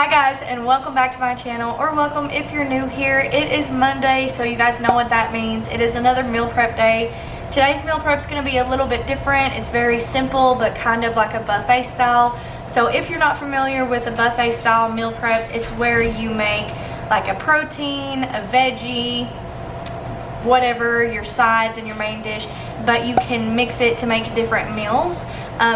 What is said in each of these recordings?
Hi guys, and welcome back to my channel, or welcome if you're new here. It is Monday, so you guys know what that means. It is another meal prep day. Today's meal prep is going to be a little bit different. It's very simple, but kind of like a buffet style. So if you're not familiar with a buffet style meal prep, it's where you make like a protein, a veggie, whatever, your sides and your main dish, but you can mix it to make different meals.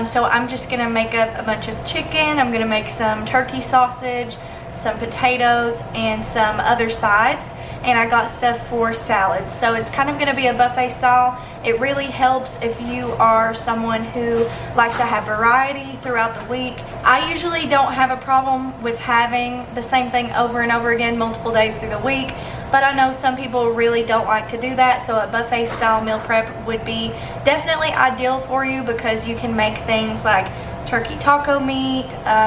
So I'm just gonna make up a bunch of chicken. I'm gonna make some turkey sausage, some potatoes, and some other sides, and I got stuff for salads. So it's kind of gonna be a buffet style. It really helps if you are someone who likes to have variety throughout the week. I usually don't have a problem with having the same thing over and over again multiple days through the week, but I know some people really don't like to do that, so a buffet style meal prep would be definitely ideal for you because you can make things like turkey taco meat,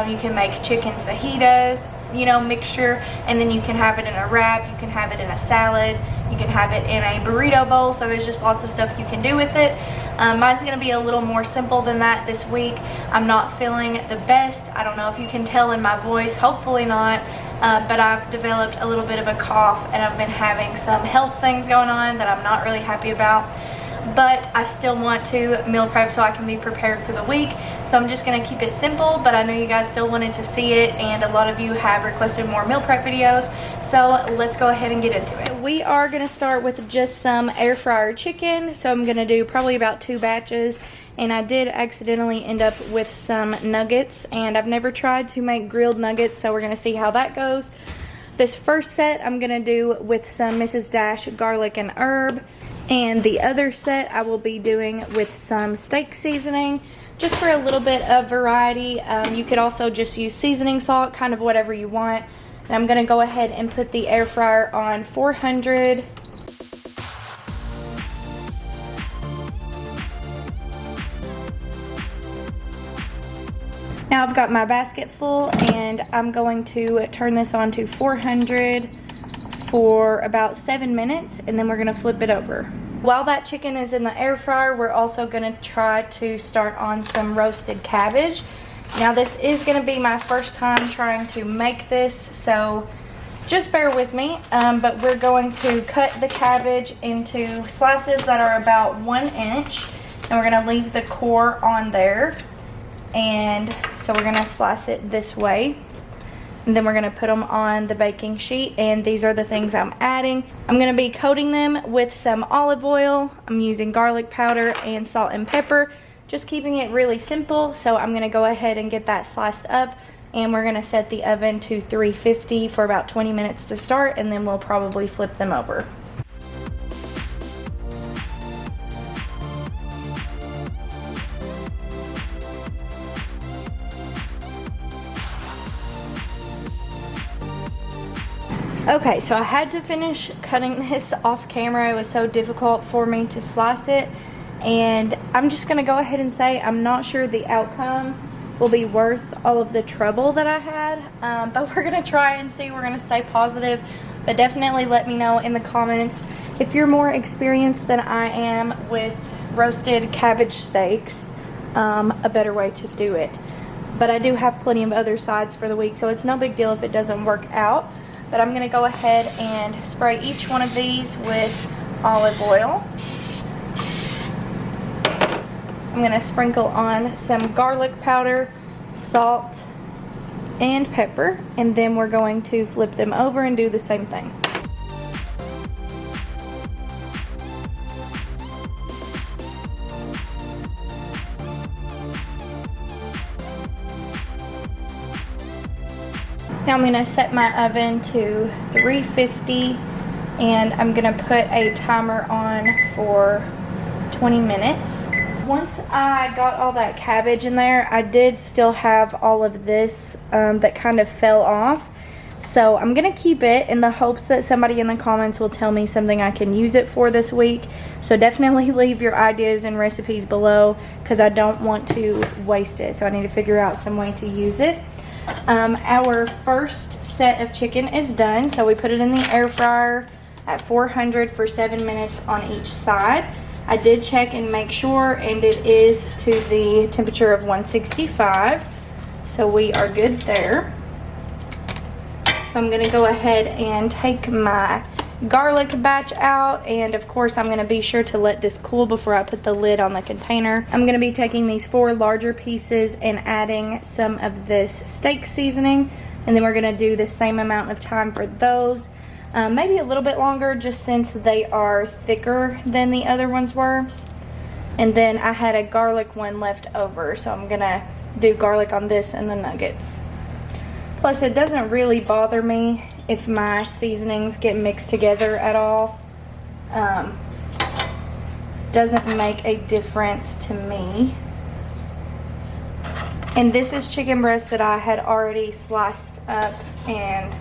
you can make chicken fajitas, you know, mixture, and then you can have it in a wrap, you can have it in a salad, you can have it in a burrito bowl. So there's just lots of stuff you can do with it. Mine's gonna be a little more simple than that this week. I'm not feeling the best. I don't know if you can tell in my voice, hopefully not, but I've developed a little bit of a cough and I've been having some health things going on that I'm not really happy about. But I still want to meal prep so I can be prepared for the week. So I'm just going to keep it simple, but I know you guys still wanted to see it, and a lot of you have requested more meal prep videos. So let's go ahead and get into it. We are going to start with just some air fryer chicken. So I'm going to do probably about 2 batches. And I did accidentally end up with some nuggets, and I've never tried to make grilled nuggets, so we're going to see how that goes. This first set I'm going to do with some Mrs. Dash garlic and herb, and the other set I will be doing with some steak seasoning, just for a little bit of variety. You could also just use seasoning salt, kind of whatever you want. And I'm going to go ahead and put the air fryer on 400. Now I've got my basket full, and I'm going to turn this on to 400 for about 7 minutes, and then we're gonna flip it over. While that chicken is in the air fryer, we're also gonna try to start on some roasted cabbage. Now this is gonna be my first time trying to make this, so just bear with me. But we're going to cut the cabbage into slices that are about 1 inch, and we're gonna leave the core on there. And so we're gonna slice it this way, and then we're gonna put them on the baking sheet, and these are the things I'm adding. I'm gonna be coating them with some olive oil. I'm using garlic powder and salt and pepper, just keeping it really simple. So I'm gonna go ahead and get that sliced up, and we're gonna set the oven to 350 for about 20 minutes to start, and then we'll probably flip them over. Okay, so I had to finish cutting this off camera. It was so difficult for me to slice it, and I'm just gonna go ahead and say I'm not sure the outcome will be worth all of the trouble that I had, but we're gonna try and see. We're gonna stay positive, but definitely let me know in the comments if you're more experienced than I am with roasted cabbage steaks, a better way to do it. But I do have plenty of other sides for the week, so it's no big deal if it doesn't work out. But I'm going to go ahead and spray each one of these with olive oil. I'm going to sprinkle on some garlic powder, salt, and pepper. And then we're going to flip them over and do the same thing. Now I'm going to set my oven to 350, and I'm going to put a timer on for 20 minutes. Once I got all that cabbage in there, I did still have all of this that kind of fell off. So I'm going to keep it in the hopes that somebody in the comments will tell me something I can use it for this week. So definitely leave your ideas and recipes below, because I don't want to waste it. So I need to figure out some way to use it. Our first set of chicken is done, so we put it in the air fryer at 400 for 7 minutes on each side. I did check and make sure, and it is to the temperature of 165, so we are good there. So I'm gonna go ahead and take my garlic batch out, and of course I'm gonna be sure to let this cool before I put the lid on the container. I'm gonna be taking these 4 larger pieces and adding some of this steak seasoning, and then we're gonna do the same amount of time for those. Maybe a little bit longer, just since they are thicker than the other ones were. And then I had a garlic one left over, so I'm gonna do garlic on this and the nuggets. Plus, it doesn't really bother me if my seasonings get mixed together at all. Doesn't make a difference to me. And this is chicken breast that I had already sliced up and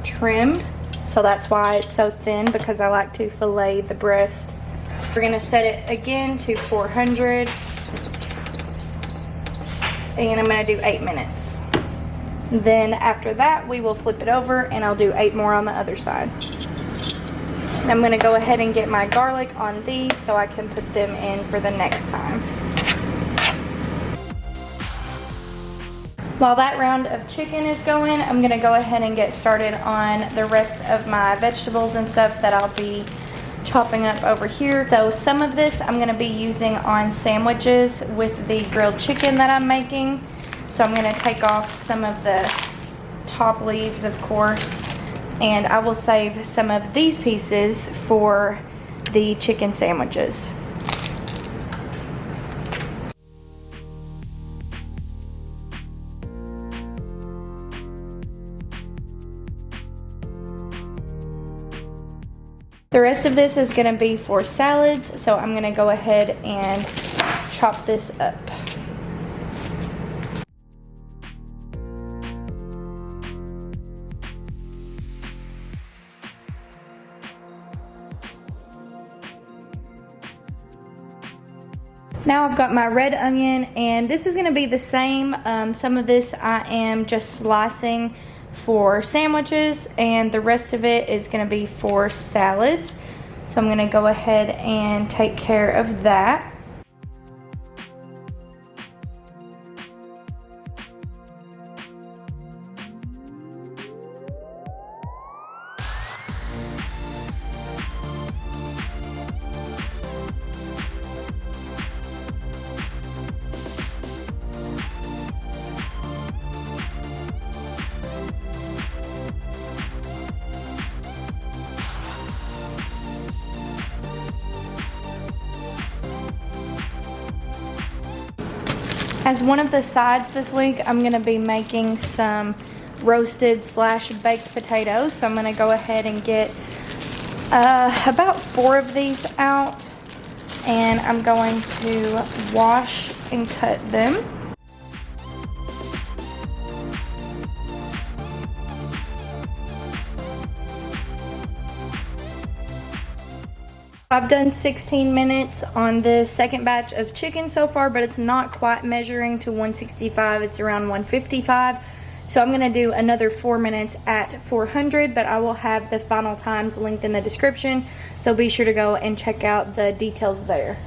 trimmed. So that's why it's so thin, because I like to fillet the breast. We're gonna set it again to 400. And I'm gonna do 8 minutes. Then after that, we will flip it over and I'll do 8 more on the other side. And I'm gonna go ahead and get my garlic on these so I can put them in for the next time. While that round of chicken is going, I'm gonna go ahead and get started on the rest of my vegetables and stuff that I'll be chopping up over here. So some of this I'm gonna be using on sandwiches with the grilled chicken that I'm making. So I'm gonna take off some of the top leaves, of course, and I will save some of these pieces for the chicken sandwiches. The rest of this is gonna be for salads, so I'm gonna go ahead and chop this up. Now I've got my red onion, and this is gonna be the same. Some of this I am just slicing for sandwiches, and the rest of it is going to be for salads. So I'm going to go ahead and take care of that. As one of the sides this week, I'm going to be making some roasted / baked potatoes. So I'm going to go ahead and get about 4 of these out, and I'm going to wash and cut them. I've done 16 minutes on the second batch of chicken so far, but it's not quite measuring to 165. It's around 155. So I'm going to do another 4 minutes at 400, but I will have the final times linked in the description. So be sure to go and check out the details there.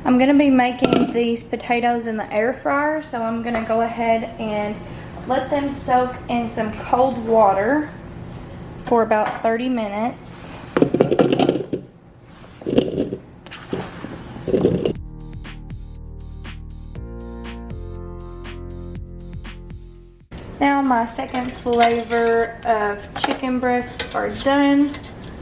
I'm going to be making these potatoes in the air fryer, so I'm going to go ahead and let them soak in some cold water for about 30 minutes. Now my second flavor of chicken breasts are done.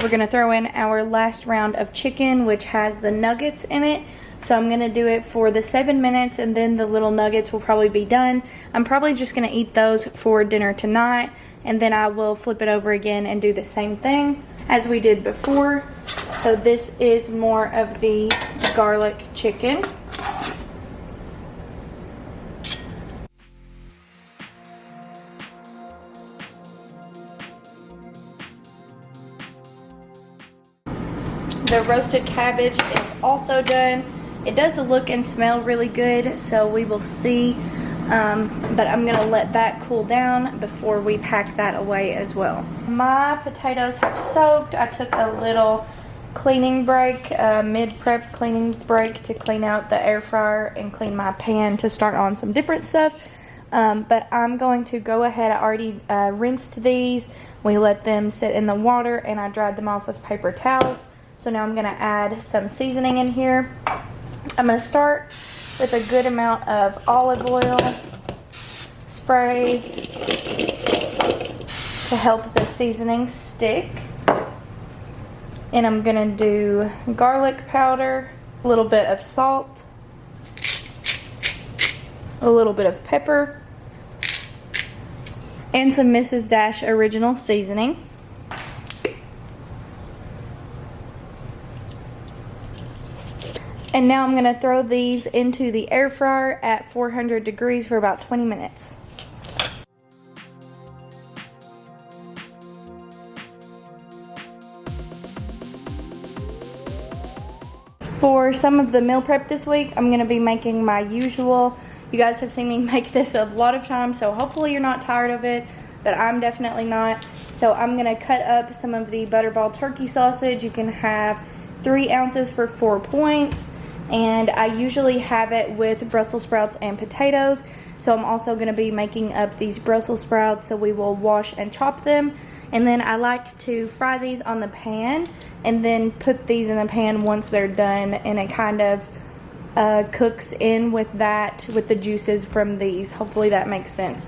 We're going to throw in our last round of chicken, which has the nuggets in it. So I'm going to do it for the 7 minutes, and then the little nuggets will probably be done. I'm probably just going to eat those for dinner tonight, and then I will flip it over again and do the same thing as we did before. So this is more of the garlic chicken. The roasted cabbage is also done. It does look and smell really good, so we will see. But I'm going to let that cool down before we pack that away as well. My potatoes have soaked. I took a little cleaning break, mid-prep cleaning break to clean out the air fryer and clean my pan to start on some different stuff. But I'm going to go ahead. I already rinsed these. We let them sit in the water and I dried them off with paper towels. So now I'm going to add some seasoning in here. I'm going to start with a good amount of olive oil spray to help the seasoning stick. And I'm going to do garlic powder, a little bit of salt, a little bit of pepper, and some Mrs. Dash original seasoning. And now I'm going to throw these into the air fryer at 400 degrees for about 20 minutes. For some of the meal prep this week, I'm going to be making my usual. You guys have seen me make this a lot of times, so hopefully you're not tired of it, but I'm definitely not. So I'm going to cut up some of the butterball turkey sausage. You can have 3 ounces for 4 points, and I usually have it with Brussels sprouts and potatoes. So I'm also going to be making up these Brussels sprouts, so we will wash and chop them. And then I like to fry these on the pan and then put these in the pan once they're done, and it kind of cooks in with that, with the juices from these. Hopefully that makes sense.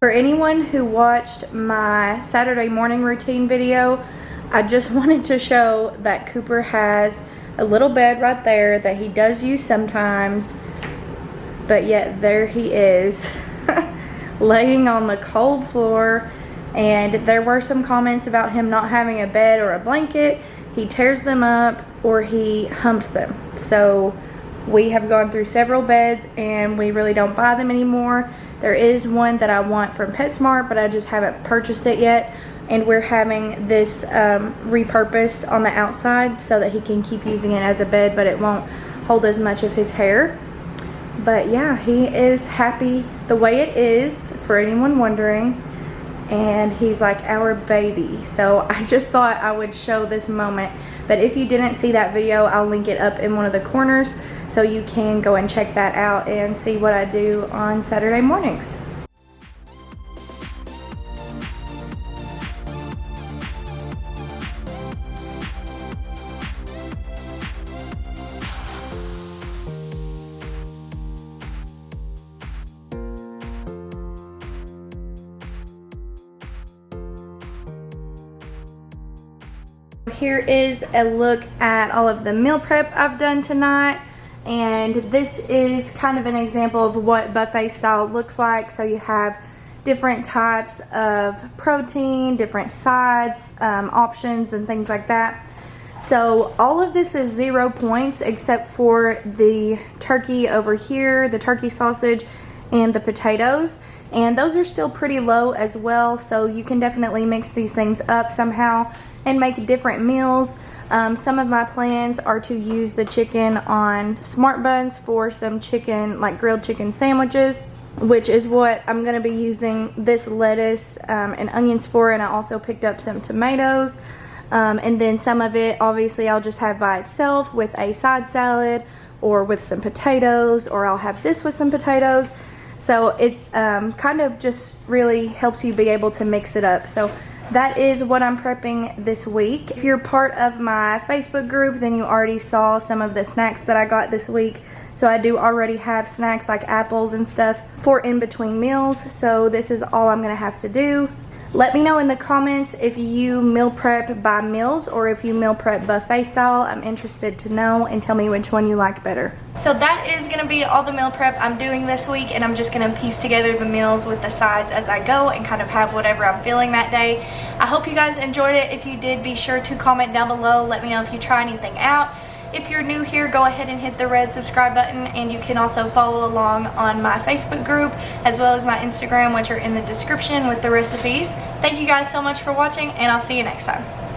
For anyone who watched my Saturday morning routine video, I just wanted to show that Cooper has a little bed right there that he does use sometimes, but yet there he is laying on the cold floor. And there were some comments about him not having a bed or a blanket. He tears them up or he humps them. So we have gone through several beds and we really don't buy them anymore. There is one that I want from PetSmart, but I just haven't purchased it yet. And we're having this repurposed on the outside so that he can keep using it as a bed, but it won't hold as much of his hair. But yeah, he is happy the way it is, for anyone wondering. And he's like our baby. So I just thought I would show this moment. But if you didn't see that video, I'll link it up in one of the corners, so you can go and check that out and see what I do on Saturday mornings. Here is a look at all of the meal prep I've done tonight. And this is kind of an example of what buffet style looks like. So you have different types of protein, different sides, options, and things like that. So all of this is 0 points except for the turkey over here, the turkey sausage, and the potatoes. And those are still pretty low as well. So you can definitely mix these things up somehow and make different meals. Some of my plans are to use the chicken on smart buns for some chicken, like grilled chicken sandwiches, which is what I'm going to be using this lettuce and onions for. And I also picked up some tomatoes. And then some of it, obviously, I'll just have by itself with a side salad or with some potatoes, or I'll have this with some potatoes. So it's kind of just really helps you be able to mix it up. So that is what I'm prepping this week. If you're part of my Facebook group, then you already saw some of the snacks that I got this week. So I do already have snacks like apples and stuff for in between meals. So this is all I'm gonna have to do. Let me know in the comments if you meal prep by meals or if you meal prep buffet style. I'm interested to know, and tell me which one you like better. So that is going to be all the meal prep I'm doing this week, and I'm just going to piece together the meals with the sides as I go and kind of have whatever I'm feeling that day. I hope you guys enjoyed it. If you did, be sure to comment down below. Let me know if you try anything out. If you're new here, go ahead and hit the red subscribe button, and you can also follow along on my Facebook group as well as my Instagram, which are in the description with the recipes. Thank you guys so much for watching, and I'll see you next time.